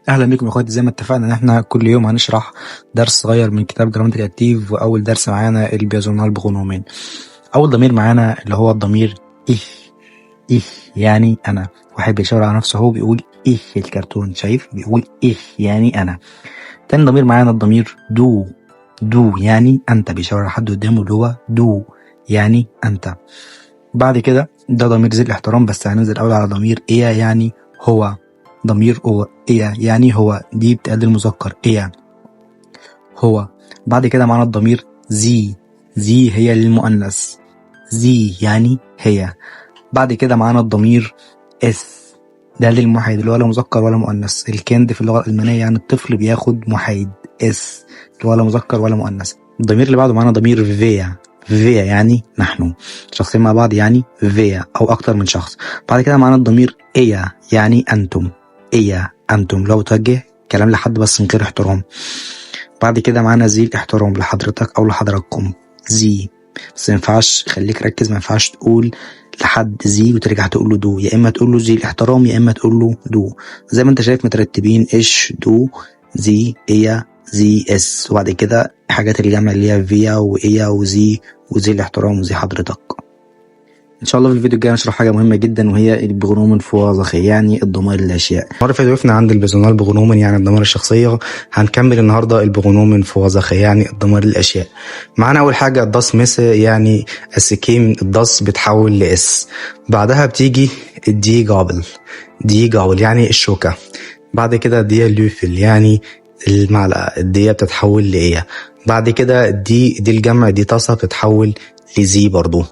اهلا بكم يا اخواتي. زي ما اتفقنا ان احنا كل يوم هنشرح درس صغير من كتاب جراماتيك اكتيف، واول درس معانا البيازونال بغنومين. اول ضمير معانا اللي هو الضمير إيه يعني انا. واحد بيشاور على نفسه، هو بيقول إيه في الكرتون، شايف بيقول إيه يعني انا. تاني ضمير معانا الضمير دو يعني انت، بيشاور على حد قدامه اللي هو دو يعني انت. بعد كده ده ضمير ذي الاحترام، بس هننزل اول على ضمير إيه يعني هو. ضمير هو إيه يعني هو، دي بتقل المذكر إيه هو. بعد كده معانا الضمير زي هي للمؤنث، زي يعني هي. بعد كده معانا الضمير اس، ده للمحايد اللي هو لا مذكر ولا مؤنث. الكند في اللغة الألمانية يعني الطفل بياخد محايد اس اللي هو لا مذكر ولا مؤنث. الضمير اللي بعده معانا ضمير فيا يعني نحن، شخصين مع بعض يعني فيا أو أكتر من شخص. بعد كده معانا الضمير إيا يعني أنتم، إيا أنتم لو توجه كلام لحد بس من غير احترام. بعد كده معانا زي الاحترام لحضرتك أو لحضراتكم، زي. بس مينفعش، خليك ركز، مينفعش تقول لحد زي وترجع تقول له دو، يا إما تقول له زي الاحترام يا إما تقول له دو. زي ما انت شايف مترتبين إيش دو زي إيا زي اس، وبعد كده حاجات الجمع اللي هي فيا وإيا وزي الاحترام وزي حضرتك. ان شاء الله في الفيديو الجاي نشرح حاجه مهمه جدا، وهي البغنومن فوازخي يعني الضمائر الاشياء. المره اللي فاتت وقفنا عند البيزونال بغنومن يعني الضمائر الشخصيه، هنكمل النهارده البغنومن فوازخي يعني الضمائر الاشياء. معانا اول حاجه الداس مس يعني السكيم، الداس بتحول لاس. بعدها بتيجي الدي جابل يعني الشوكه. بعد كده دي لوفل يعني المعلقه، الدي بتتحول لايه. بعد كده دي الجمع، دي طاسه بتتحول لزي برضو.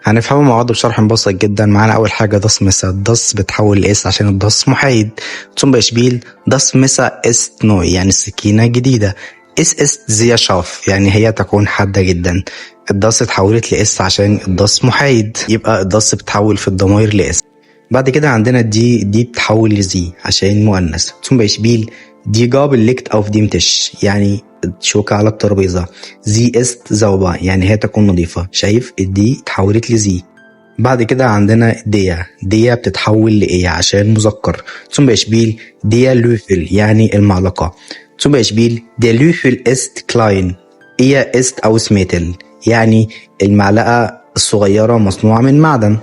هنفهمه مع بعض بشرح مبسط جدا. معانا اول حاجه داس مسا، الداس بتحول لاس عشان الداس محايد. ثم بيشبيل داس مسا است نوع يعني السكينه جديده. است زي شاف يعني هي تكون حاده جدا. الداس اتحولت لاس عشان الداس محايد، يبقى الداس بتحول في الضمائر لاس. بعد كده عندنا دي بتحول لزي عشان مؤنث. ثم بيشبيل دي جاب الليكت اوف ديمتش يعني شوكة على الترابيزة. زي است زوبا يعني هي تكون نظيفة، شايف الدي اتحولت لزي. بعد كده عندنا ديا بتتحول لإيه عشان مذكر. ثم بيشبيل ديا لوفل يعني المعلقة. ثم بيشبيل دي لوفل است كلاين، إيه است أوس ميتل يعني المعلقة الصغيرة مصنوعة من معدن.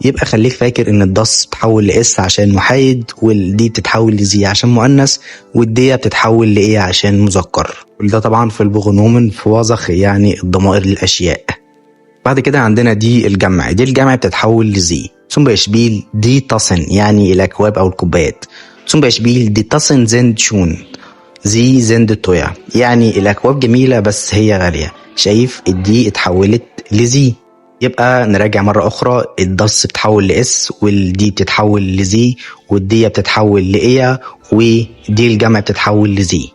يبقى خليك فاكر ان الداس بتحول لاس عشان محايد، والدي بتتحول لزي عشان مؤنث، والدية بتتحول لايه عشان مذكر. وده طبعا في البغنومن فوازخ يعني الضمائر الاشياء. بعد كده عندنا دي الجمع بتتحول لزي. ثم بيشبيل دي تصن يعني الاكواب او الكوبايات. ثم بيشبيل دي تصن زند شون زي زند تويا يعني الاكواب جميلة بس هي غالية، شايف الدي اتحولت لزي. يبقى نراجع مرة أخرى، الداس بتتحول لإس، والدي بتتحول لزي، والدية بتتحول لإيا، ودي الجمع بتتحول لزي.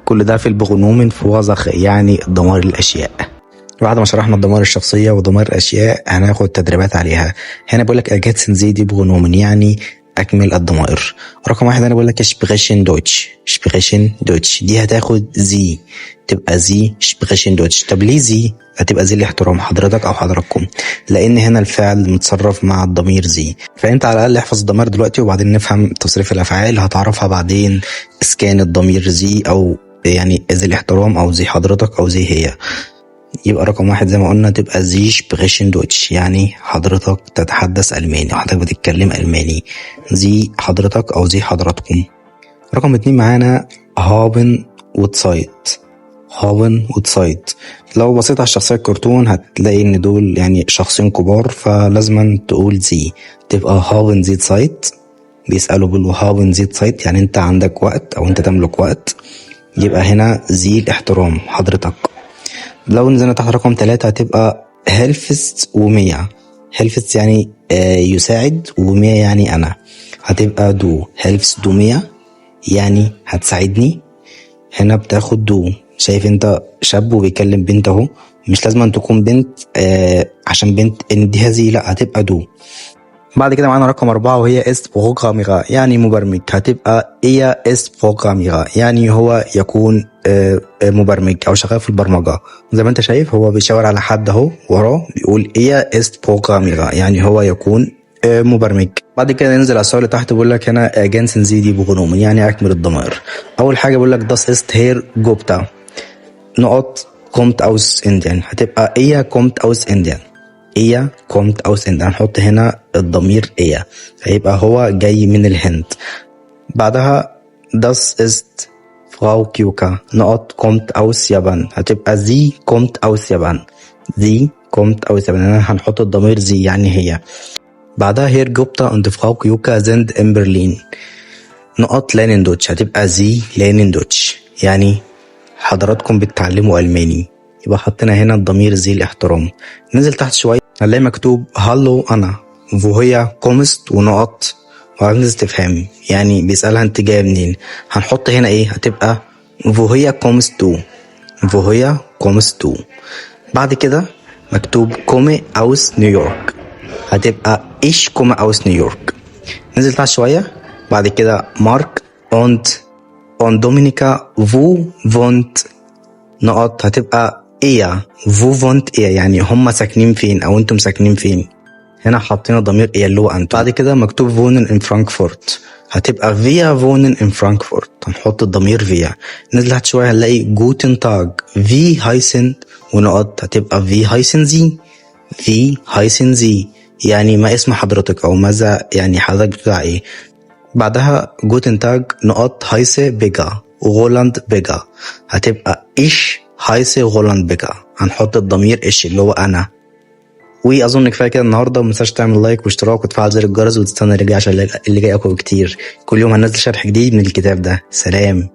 كل ده في البغنومن فوازخ يعني ضمائر الأشياء. بعد ما شرحنا الضمائر الشخصية وضمائر الأشياء هناخد تدريبات عليها. هنا بقولك أجاتسن زي دي بغنومن يعني أكمل الضمائر. رقم 1 أنا بقولك شبغشن دوتش، دي هتاخد زي، تبقى زي شبغشن دوتش. طب ليه زي؟ هتبقى زي الاحترام حضرتك أو حضراتكم، لأن هنا الفعل متصرف مع الضمير زي. فأنت على الأقل احفظ الضمائر دلوقتي، وبعدين نفهم تصريف الأفعال هتعرفها بعدين، إسكان الضمير زي أو يعني زي الاحترام أو زي حضرتك أو زي هي. يبقى رقم 1 زي ما قلنا تبقى زي شبغشن دوتش يعني حضرتك تتحدث ألماني، حضرتك بتتكلم ألماني، زي حضرتك أو زي حضراتكم. رقم 2 معانا هابن وتسايت. لو بصيت على الشخصية الكرتون هتلاقي ان دول يعني شخصين كبار، فلازم تقول زي، تبقى هابن زي تسايت. بيسألوا بيقولوا هابن زي تسايت يعني انت عندك وقت او انت تملك وقت، يبقى هنا زي الاحترام حضرتك. لو نزلنا تحت رقم 3 هتبقى هيلفست هيلفست يعني يساعد، ومية يعني أنا، هتبقى دو هيلفست دو مية يعني هتساعدني. هنا بتاخد دو، شايف انت شاب وبيكلم بنت اهو، مش لازم أن تكون بنت عشان بنت ان دي هذه، لا هتبقى دو. بعد كده معانا رقم 4 وهي است بروغراميرا يعني مبرمج، هتبقى إيه است بروغراميرا يعني هو يكون مبرمج أو شغال في البرمجة. زي ما انت شايف هو بيشاور على حد اهو وراه بيقول إيه است بروغراميرا يعني هو يكون مبرمج. بعد كده ننزل على السؤال اللي تحت بيقول لك هنا جانسن زي دي بغنومن يعني أكمل الضمائر. اول حاجه بقول لك das ist Herr Gupta نقط kommt aus Indien، هتبقى ايه kommt aus Indien، ايه kommt aus Indien، هنحط هنا الضمير ايه، هيبقى هو جاي من الهند. بعدها das ist Frau Kyuka نقط kommt aus Japan، هتبقى sie kommt aus Japan، sie kommt aus Japan، هنحط الضمير sie يعني هي. بعدها Herr Gupta und Frau Kyuka sind in Berlin نقط lernen Deutsch، هتبقى sie lernen Deutsch يعني حضراتكم بتتعلموا ألماني، يبقى حطينا هنا الضمير زي الاحترام. ننزل تحت شوية هنلاقي مكتوب هالو أنا woher kommst ونقط وعلامة استفهام، يعني بيسألها انت جاية منين، هنحط هنا ايه، هتبقى woher kommst du woher kommst du. بعد كده مكتوب komme aus نيويورك، هتبقى ich komme aus نيويورك. ننزل تحت شوية بعد كده مارك und دومينيكا wo wohnt نقط، هتبقى ايه wo wohnt ايه يعني هم ساكنين فين او انتم ساكنين فين، هنا حاطين ضمير ايه اللي هو انتم. بعد كده مكتوب wohnen in Frankfurt، هتبقى wir wohnen in Frankfurt، هنحط الضمير wir. نزل تحت شويه هنلاقي guten Tag wie heißen ونقط، هتبقى wie heißen Sie wie heißen Sie يعني ما اسم حضرتك او ماذا يعني حضرتك بتاع ايه. بعدها guten Tag نقط heiße Bigger Roland Bigger، هتبقى ich heiße Roland Bigger، هنحط الضمير ايش اللي هو انا. واظن كفايه كده النهارده، ومتنساش تعمل لايك واشتراك وتفعل زر الجرس وتستنى اللي جاي عشان اللي جاي اقوى بكتير. كل يوم هننزل شرح جديد من الكتاب ده. سلام.